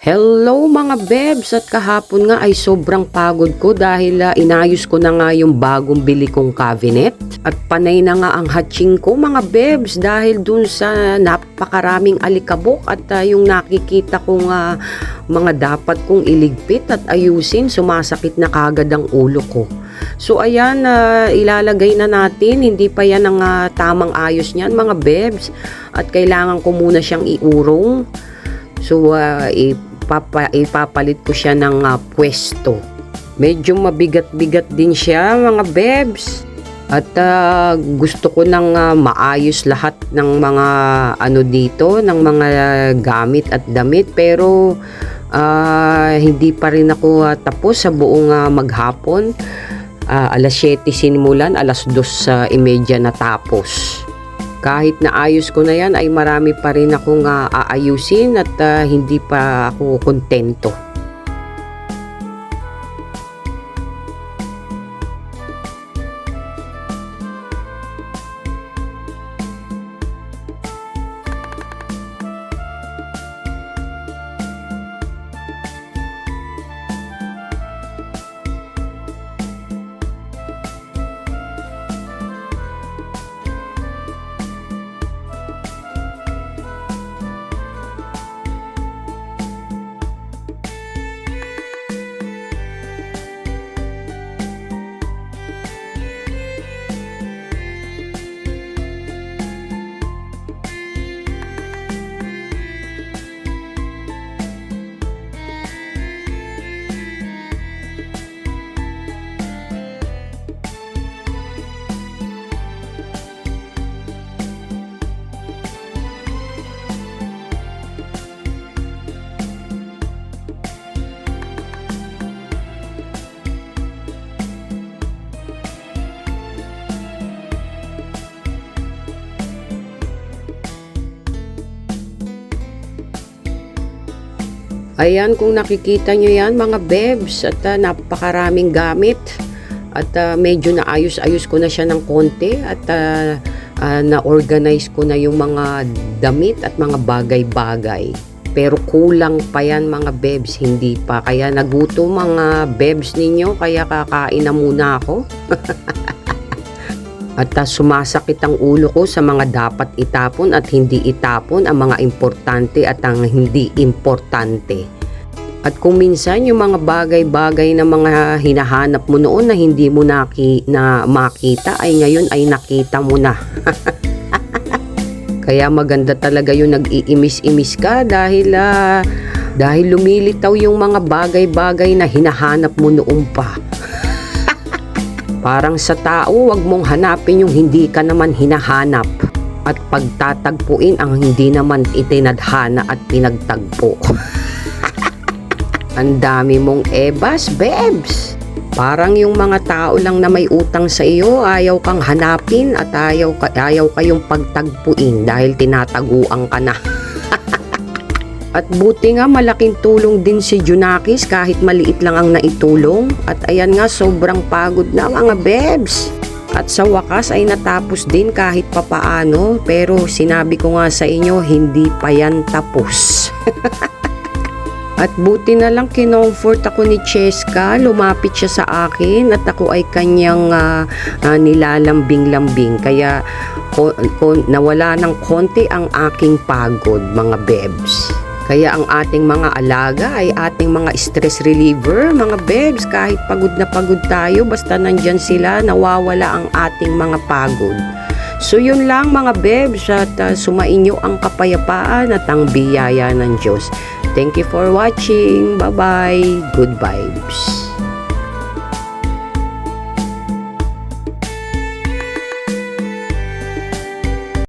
Hello mga bebs, at kahapon nga ay sobrang pagod ko dahil inayos ko na nga yung bagong bili kong cabinet at panay na nga ang hatching ko mga bebs dahil dun sa napakaraming alikabok at yung nakikita kong mga dapat kong iligpit at ayusin, sumasakit na kagad ang ulo ko. So ayan, ilalagay na natin, hindi pa yan ang tamang ayos niyan mga bebs at kailangan ko muna siyang iurong. So ipapalit ko siya ng pwesto. Medyo mabigat-bigat din siya mga bebs. At gusto ko nang maayos lahat ng mga dito, ng mga gamit at damit. Pero hindi pa rin ako tapos sa buong maghapon. Alas 7 sinimulan, alas 2:30 natapos. Kahit naayos ko na yan ay marami pa rin akong aayusin at hindi pa ako kontento. Ayan, kung nakikita nyo yan mga bebs, at napakaraming gamit at medyo naayos-ayos ko na siya ng konti at na-organize ko na yung mga damit at mga bagay-bagay. Pero kulang pa yan mga bebs, hindi pa. Kaya nagutom mga bebs ninyo, kaya kakain na muna ako. At sumasakit ang ulo ko sa mga dapat itapon at hindi itapon, ang mga importante at ang hindi importante. At kung minsan yung mga bagay-bagay na mga hinahanap mo noon na hindi mo na makita ay ngayon ay nakita mo na. Kaya maganda talaga yung nag-iimis-imis ka dahil lumilitaw yung mga bagay-bagay na hinahanap mo noon pa. Parang sa tao, wag mong hanapin yung hindi ka naman hinahanap at pagtatagpuin ang hindi naman itinadhana at pinagtagpo. Ang dami mong ebas, bebs. Parang yung mga tao lang na may utang sa iyo, ayaw kang hanapin at ayaw kayong pagtagpuin dahil tinataguan ka na. At buti nga malaking tulong din si Junakis kahit maliit lang ang naitulong. At ayan nga, sobrang pagod na mga bebs. At sa wakas ay natapos din kahit papaano. Pero sinabi ko nga sa inyo, hindi pa yan tapos. At buti na lang kinomfort ako ni Cheska. Lumapit siya sa akin at ako ay kanyang nilalambing-lambing. Kaya nawala ng konti ang aking pagod mga bebs. Kaya ang ating mga alaga ay ating mga stress reliever, mga bebs. Kahit pagod na pagod tayo, basta nandyan sila, nawawala ang ating mga pagod. So yun lang mga bebs, at sumainyo ang kapayapaan at ang biyaya ng Diyos. Thank you for watching. Bye-bye. Good vibes.